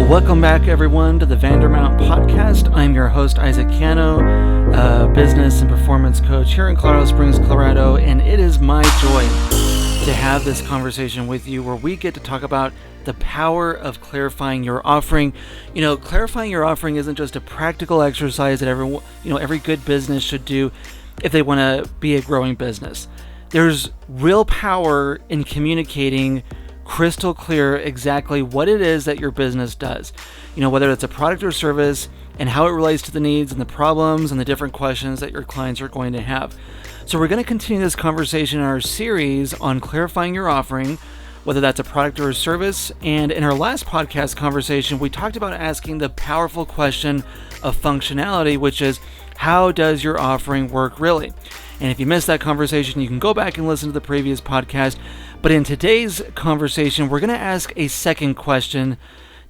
Welcome back, everyone, to the Vandermount Podcast. I'm your host, Isaac Cano, a business and performance coach here in Colorado Springs, Colorado, and it is my joy to have this conversation with you where we get to talk about the power of clarifying your offering. You know, clarifying your offering isn't just a practical exercise that every good business should do if they want to be a growing business. There's real power in communicating crystal clear exactly what it is that your business does. You know, whether it's a product or service and how it relates to the needs and the problems and the different questions that your clients are going to have. So we're going to continue this conversation in our series on clarifying your offering, whether that's a product or a service. And in our last podcast conversation, we talked about asking the powerful question of functionality, which is, how does your offering work really? And if you missed that conversation, you can go back and listen to the previous podcast. But in today's conversation, we're going to ask a second question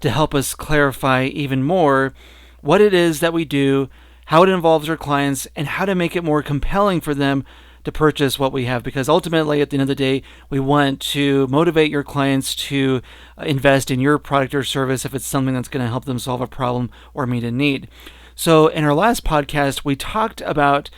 to help us clarify even more what it is that we do, how it involves our clients, and how to make it more compelling for them to purchase what we have. Because ultimately, at the end of the day, we want to motivate your clients to invest in your product or service if it's something that's going to help them solve a problem or meet a need. So in our last podcast, we talked about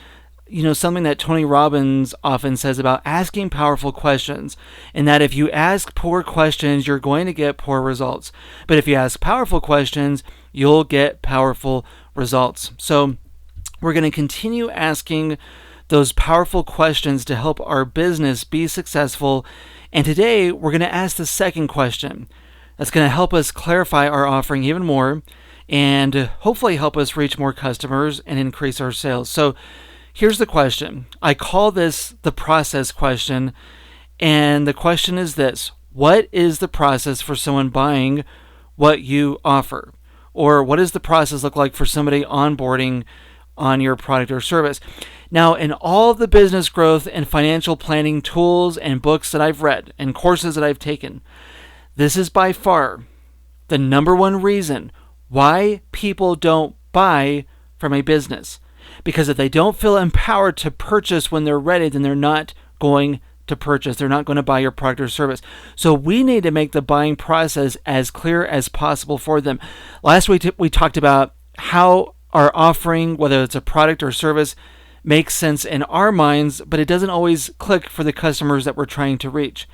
something that Tony Robbins often says about asking powerful questions, and that if you ask poor questions, you're going to get poor results. But if you ask powerful questions, you'll get powerful results. So we're going to continue asking those powerful questions to help our business be successful. And today we're going to ask the second question that's going to help us clarify our offering even more and hopefully help us reach more customers and increase our sales. So here's the question. I call this the process question, and the question is this: what is the process for someone buying what you offer? Or what does the process look like for somebody onboarding on your product or service? Now, in all of the business growth and financial planning tools and books that I've read and courses that I've taken, this is by far the number one reason why people don't buy from a business. Because if they don't feel empowered to purchase when they're ready, then they're not going to purchase. They're not going to buy your product or service. So we need to make the buying process as clear as possible for them. Last week, we talked about how our offering, whether it's a product or service, makes sense in our minds, but it doesn't always click for the customers that we're trying to reach.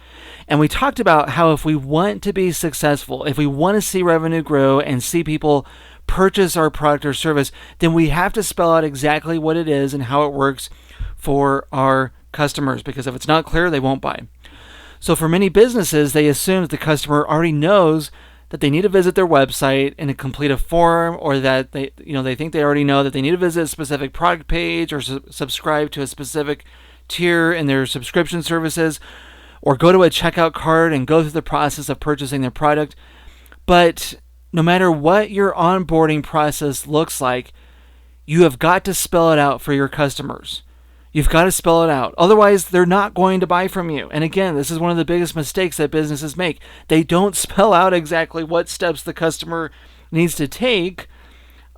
And we talked about how if we want to be successful, if we want to see revenue grow and see people purchase our product or service, then we have to spell out exactly what it is and how it works for our customers, because if it's not clear, they won't buy. So for many businesses, they assume that the customer already knows that they need to visit their website and complete a form, or that they think they already know that they need to visit a specific product page or subscribe to a specific tier in their subscription services, or go to a checkout card and go through the process of purchasing their product. But no matter what your onboarding process looks like, you have got to spell it out for your customers. You've got to spell it out. Otherwise, they're not going to buy from you. And again, this is one of the biggest mistakes that businesses make. They don't spell out exactly what steps the customer needs to take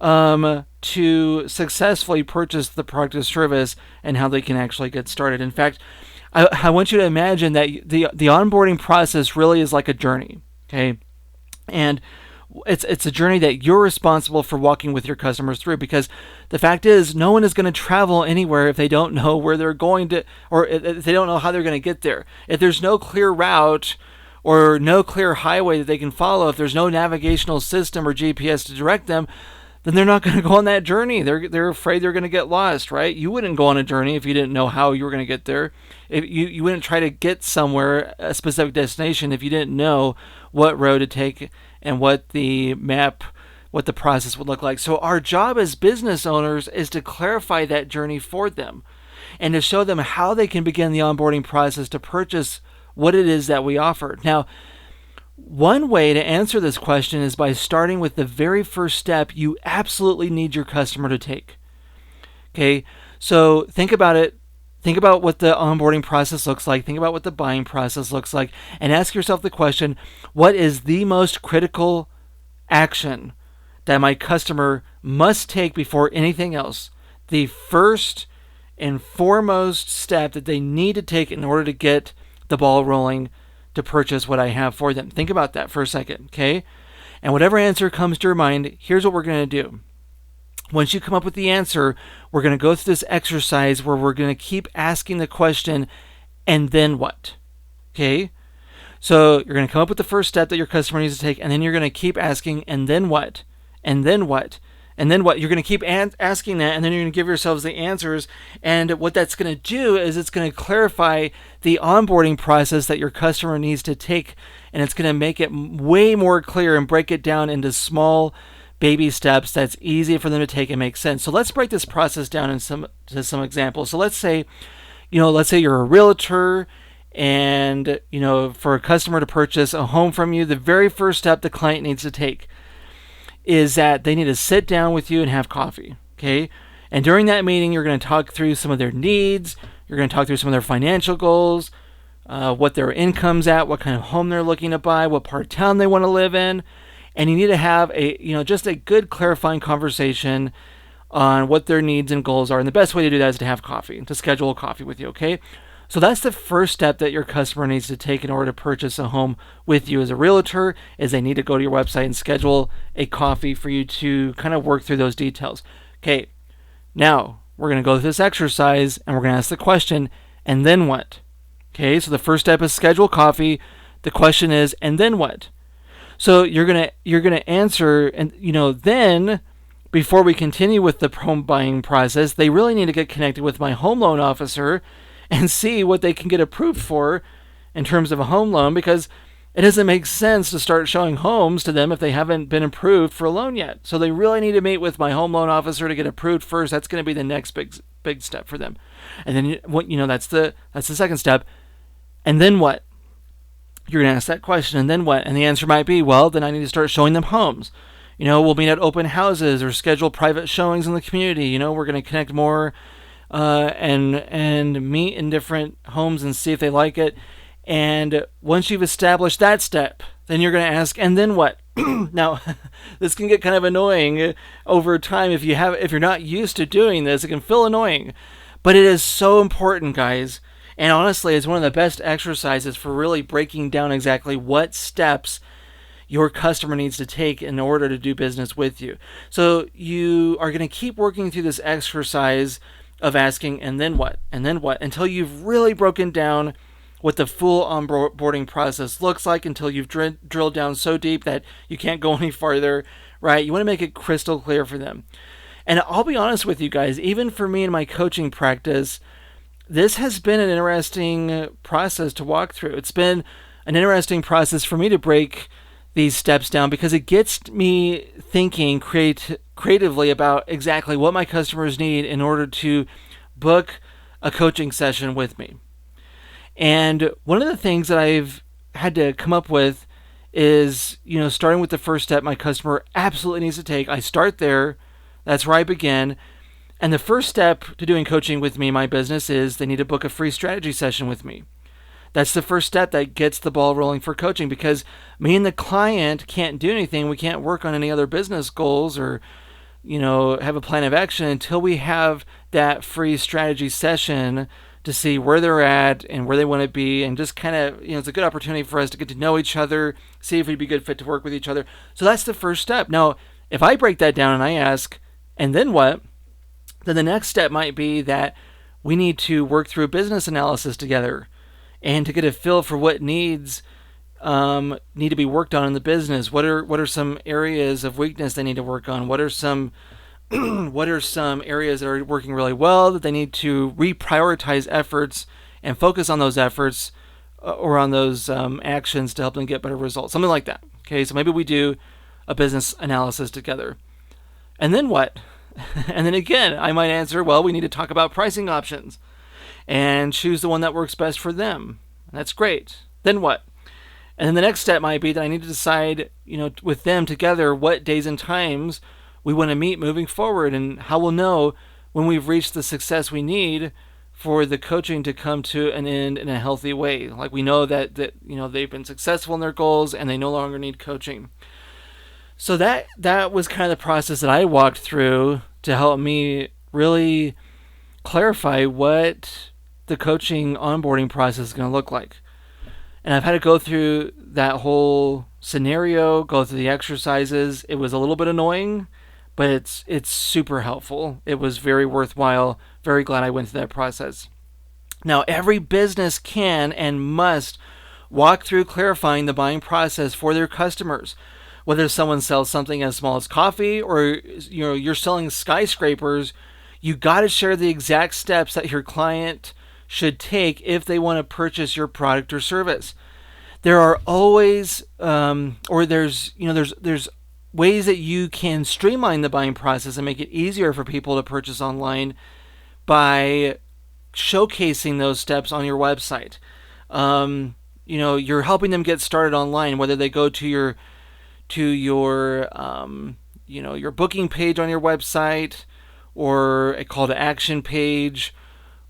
to successfully purchase the product or service and how they can actually get started. In fact, I want you to imagine that the onboarding process really is like a journey, okay? And it's a journey that you're responsible for walking with your customers through, because the fact is, no one is going to travel anywhere if they don't know where they're going to, or if they don't know how they're going to get there. If there's no clear route or no clear highway that they can follow, if there's no navigational system or GPS to direct them, then they're not going to go on that journey. They're afraid they're going to get lost, right? You wouldn't go on a journey if you didn't know how you were going to get there. If you wouldn't try to get somewhere, a specific destination, if you didn't know what road to take and what the process would look like. So our job as business owners is to clarify that journey for them and to show them how they can begin the onboarding process to purchase what it is that we offer. Now, one way to answer this question is by starting with the very first step you absolutely need your customer to take. Okay, so think about it. Think about what the onboarding process looks like. Think about what the buying process looks like, and ask yourself the question, what is the most critical action that my customer must take before anything else? The first and foremost step that they need to take in order to get the ball rolling to purchase what I have for them. Think about that for a second, okay? And whatever answer comes to your mind, here's what we're going to do. Once you come up with the answer, we're going to go through this exercise where we're going to keep asking the question, and then what? Okay? So you're going to come up with the first step that your customer needs to take, and then you're going to keep asking, and then what? And then what? And then what? You're going to keep asking that, and then you're going to give yourselves the answers. And what that's going to do is it's going to clarify the onboarding process that your customer needs to take, and it's going to make it way more clear and break it down into small baby steps that's easy for them to take and make sense. So let's break this process down into some examples. So let's say you're a realtor, and for a customer to purchase a home from you, the very first step the client needs to take is that they need to sit down with you and have coffee. Okay? And during that meeting, you're going to talk through some of their needs. You're going to talk through some of their financial goals, what their income's at, what kind of home they're looking to buy, what part of town they want to live in. And you need to have just a good clarifying conversation on what their needs and goals are. And the best way to do that is to have coffee, to schedule a coffee with you, okay? So that's the first step that your customer needs to take in order to purchase a home with you as a realtor, is they need to go to your website and schedule a coffee for you to kind of work through those details. Okay, now we're going to go through this exercise and we're going to ask the question, and then what? Okay, so the first step is schedule coffee. The question is, and then what? So you're gonna answer, and then before we continue with the home buying process, they really need to get connected with my home loan officer and see what they can get approved for in terms of a home loan, because it doesn't make sense to start showing homes to them if they haven't been approved for a loan yet. So they really need to meet with my home loan officer to get approved first. That's going to be the next big step for them. And then that's the second step. And then what? You're going to ask that question, and then what? And the answer might be, well, then I need to start showing them homes. We'll meet at open houses or schedule private showings in the community. We're going to connect more and meet in different homes and see if they like it. And once you've established that step, then you're going to ask, and then what? Now, this can get kind of annoying over time if you're not used to doing this. It can feel annoying, but it is so important, guys. And honestly, it's one of the best exercises for really breaking down exactly what steps your customer needs to take in order to do business with you. So you are going to keep working through this exercise of asking, and then what? And then what? Until you've really broken down what the full onboarding process looks like, until you've drilled down so deep that you can't go any farther, right? You want to make it crystal clear for them. And I'll be honest with you guys, even for me in my coaching practice, this has been an interesting process to walk through. It's been an interesting process for me to break these steps down, because it gets me thinking creatively about exactly what my customers need in order to book a coaching session with me. And one of the things that I've had to come up with is, starting with the first step my customer absolutely needs to take. I start there. That's where I begin. And the first step to doing coaching with me in my business is they need to book a free strategy session with me. That's the first step that gets the ball rolling for coaching, because me and the client can't do anything. We can't work on any other business goals or, have a plan of action until we have that free strategy session to see where they're at and where they want to be, and just kind of, it's a good opportunity for us to get to know each other, see if we'd be a good fit to work with each other. So that's the first step. Now, if I break that down and I ask, and then what? Then the next step might be that we need to work through a business analysis together and to get a feel for what needs need to be worked on in the business. What are some areas of weakness they need to work on? What are some areas that are working really well that they need to reprioritize efforts and focus on those efforts or on those actions to help them get better results? Something like that. Okay, so maybe we do a business analysis together. And then what? And then again, I might answer, well, we need to talk about pricing options and choose the one that works best for them. That's great. Then what? And then the next step might be that I need to decide, with them together, what days and times we want to meet moving forward, and how we'll know when we've reached the success we need for the coaching to come to an end in a healthy way. Like we know that they've been successful in their goals and they no longer need coaching. So that was kind of the process that I walked through to help me really clarify what the coaching onboarding process is going to look like. And I've had to go through that whole scenario, go through the exercises. It was a little bit annoying, but it's super helpful. It was very worthwhile. Very glad I went through that process. Now, every business can and must walk through clarifying the buying process for their customers. Whether someone sells something as small as coffee or you're selling skyscrapers, you got to share the exact steps that your client should take if they want to purchase your product or service. There are always there's ways that you can streamline the buying process and make it easier for people to purchase online by showcasing those steps on your website. You're helping them get started online, whether they go to your your booking page on your website, or a call to action page,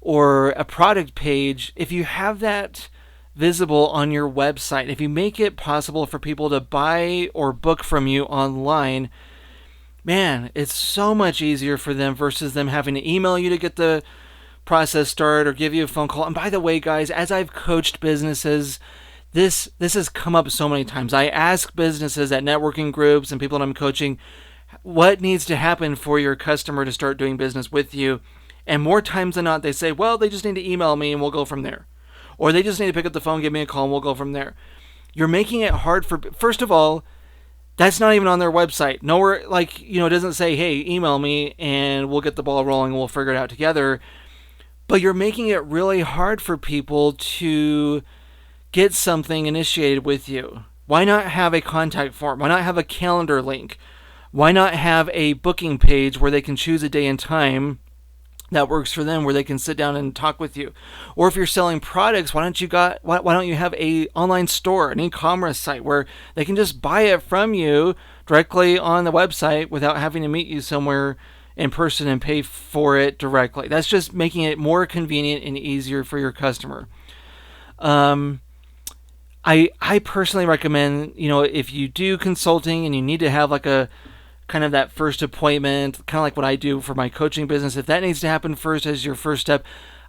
or a product page. If you have that visible on your website, if you make it possible for people to buy or book from you online, man, it's so much easier for them versus them having to email you to get the process started or give you a phone call. And by the way, guys, as I've coached businesses, this has come up so many times. I ask businesses at networking groups and people that I'm coaching, what needs to happen for your customer to start doing business with you? And more times than not, they say, well, they just need to email me and we'll go from there. Or they just need to pick up the phone, give me a call, and we'll go from there. You're making it hard for, first of all, that's not even on their website. Nowhere, it doesn't say, hey, email me and we'll get the ball rolling and we'll figure it out together. But you're making it really hard for people to get something initiated with you. Why not have a contact form? Why not have a calendar link? Why not have a booking page where they can choose a day and time that works for them, where they can sit down and talk with you? Or if you're selling products, why don't you have a online store, an e-commerce site where they can just buy it from you directly on the website without having to meet you somewhere in person and pay for it directly? That's just making it more convenient and easier for your customer. I personally recommend, if you do consulting and you need to have like a kind of that first appointment, kind of like what I do for my coaching business, if that needs to happen first as your first step,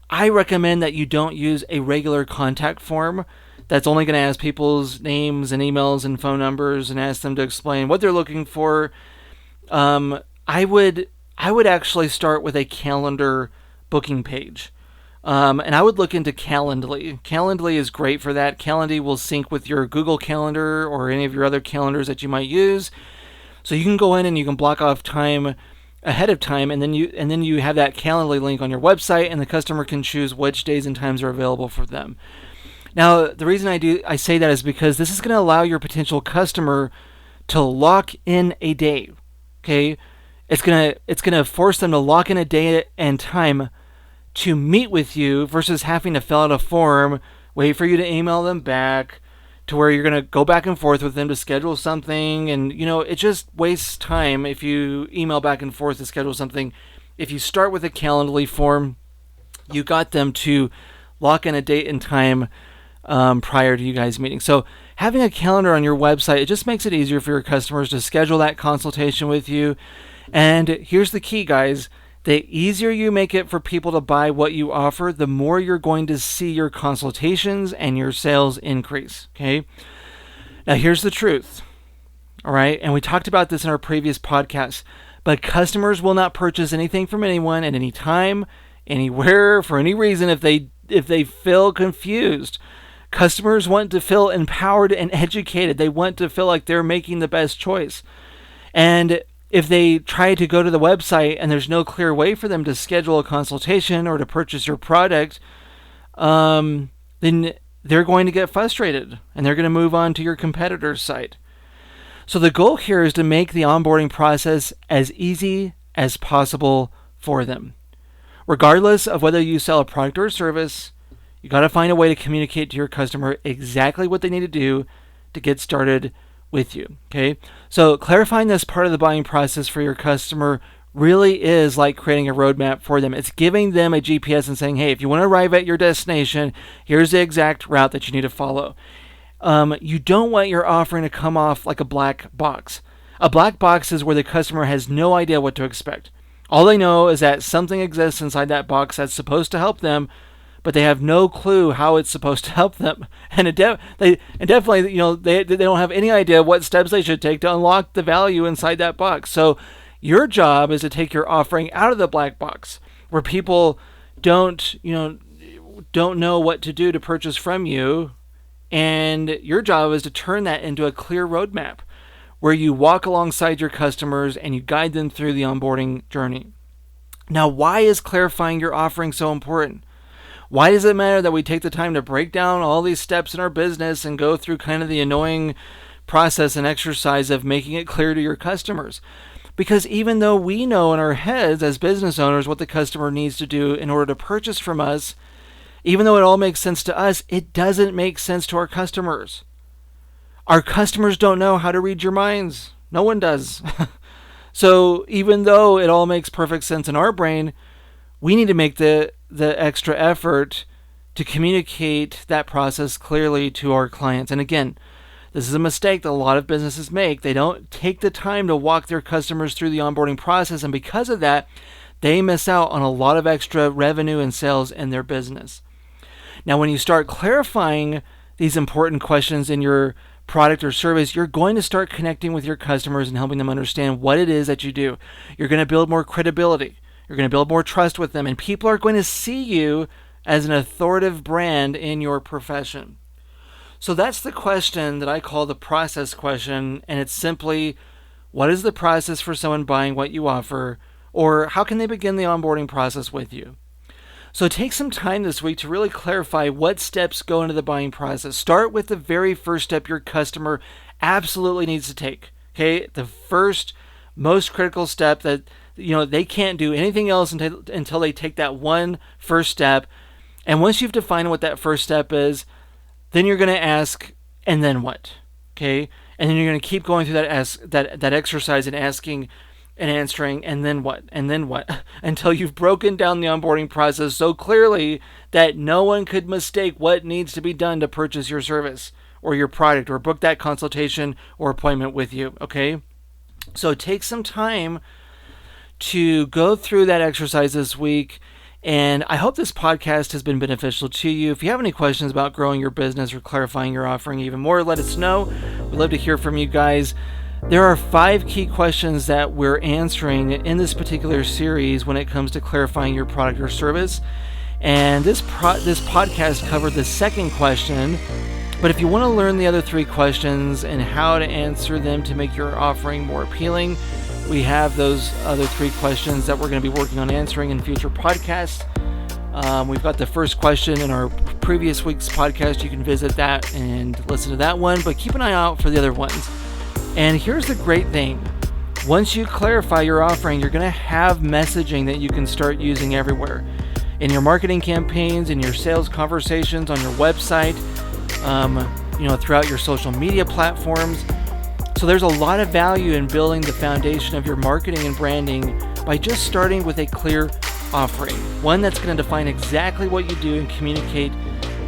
I recommend that you don't use a regular contact form that's only going to ask people's names and emails and phone numbers and ask them to explain what they're looking for. I would actually start with a calendar booking page. And I would look into Calendly. Calendly is great for that. Calendly will sync with your Google Calendar or any of your other calendars that you might use. So you can go in and you can block off time ahead of time, and then you have that Calendly link on your website, and the customer can choose which days and times are available for them. Now, the reason I say that is because this is going to allow your potential customer to lock in a day. Okay, it's gonna force them to lock in a day and time to meet with you versus having to fill out a form, wait for you to email them back, to where you're going to go back and forth with them to schedule something. And, it just wastes time if you email back and forth to schedule something. If you start with a Calendly form, you got them to lock in a date and time prior to you guys meeting. So having a calendar on your website, it just makes it easier for your customers to schedule that consultation with you. And here's the key, guys. The easier you make it for people to buy what you offer, the more you're going to see your consultations and your sales increase. Okay. Now here's the truth. All right. And we talked about this in our previous podcast, but customers will not purchase anything from anyone at any time, anywhere, for any reason if they feel confused. Customers want to feel empowered and educated. They want to feel like they're making the best choice. And if they try to go to the website and there's no clear way for them to schedule a consultation or to purchase your product, then they're going to get frustrated and they're going to move on to your competitor's site. So the goal here is to make the onboarding process as easy as possible for them. Regardless of whether you sell a product or a service, you got to find a way to communicate to your customer exactly what they need to do to get started with you. Okay, so clarifying this part of the buying process for your customer really is like creating a roadmap for them. It's giving them a GPS and saying, hey, if you want to arrive at your destination, here's the exact route that you need to follow. You don't want your offering to come off like a black box. A black box is where the customer has no idea what to expect. All they know is that something exists inside that box that's supposed to help them, but they have no clue how it's supposed to help them. And definitely, they don't have any idea what steps they should take to unlock the value inside that box. So your job is to take your offering out of the black box where people don't know what to do to purchase from you. And your job is to turn that into a clear roadmap where you walk alongside your customers and you guide them through the onboarding journey. Now, why is clarifying your offering so important? Why does it matter that we take the time to break down all these steps in our business and go through kind of the annoying process and exercise of making it clear to your customers? Because even though we know in our heads as business owners what the customer needs to do in order to purchase from us, even though it all makes sense to us, it doesn't make sense to our customers. Our customers don't know how to read your minds. No one does. So even though it all makes perfect sense in our brain, we need to make the extra effort to communicate that process clearly to our clients. And again, this is a mistake that a lot of businesses make. They don't take the time to walk their customers through the onboarding process, and because of that, they miss out on a lot of extra revenue and sales in their business. Now, when you start clarifying these important questions in your product or service, you're going to start connecting with your customers and helping them understand what it is that you do. You're going to build more credibility. You're going to build more trust with them, and people are going to see you as an authoritative brand in your profession. So that's the question that I call the process question, and it's simply, what is the process for someone buying what you offer, or how can they begin the onboarding process with you? So take some time this week to really clarify what steps go into the buying process. Start with the very first step your customer absolutely needs to take. Okay, the first most critical step that they can't do anything else until they take that one first step. And once you've defined what that first step is, then you're going to ask, and then what? Okay, and then you're going to keep going through that exercise and asking and answering, and then what, until you've broken down the onboarding process so clearly that no one could mistake what needs to be done to purchase your service or your product or book that consultation or appointment with you, okay? So take some time to go through that exercise this week, and I hope this podcast has been beneficial to you. If you have any questions about growing your business or clarifying your offering even more, let us know. We'd love to hear from you guys. There are 5 key questions that we're answering in this particular series when it comes to clarifying your product or service. And this podcast covered the second question. But if you want to learn the other 3 questions and how to answer them to make your offering more appealing, we have those other 3 questions that we're going to be working on answering in future podcasts. We've got the first question in our previous week's podcast. You can visit that and listen to that one, but keep an eye out for the other ones. And here's the great thing. Once you clarify your offering, you're going to have messaging that you can start using everywhere. In your marketing campaigns, in your sales conversations, on your website, throughout your social media platforms. So there's a lot of value in building the foundation of your marketing and branding by just starting with a clear offering. One that's going to define exactly what you do and communicate,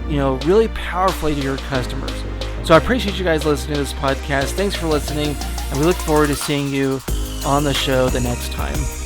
really powerfully to your customers. So I appreciate you guys listening to this podcast. Thanks for listening, and we look forward to seeing you on the show the next time.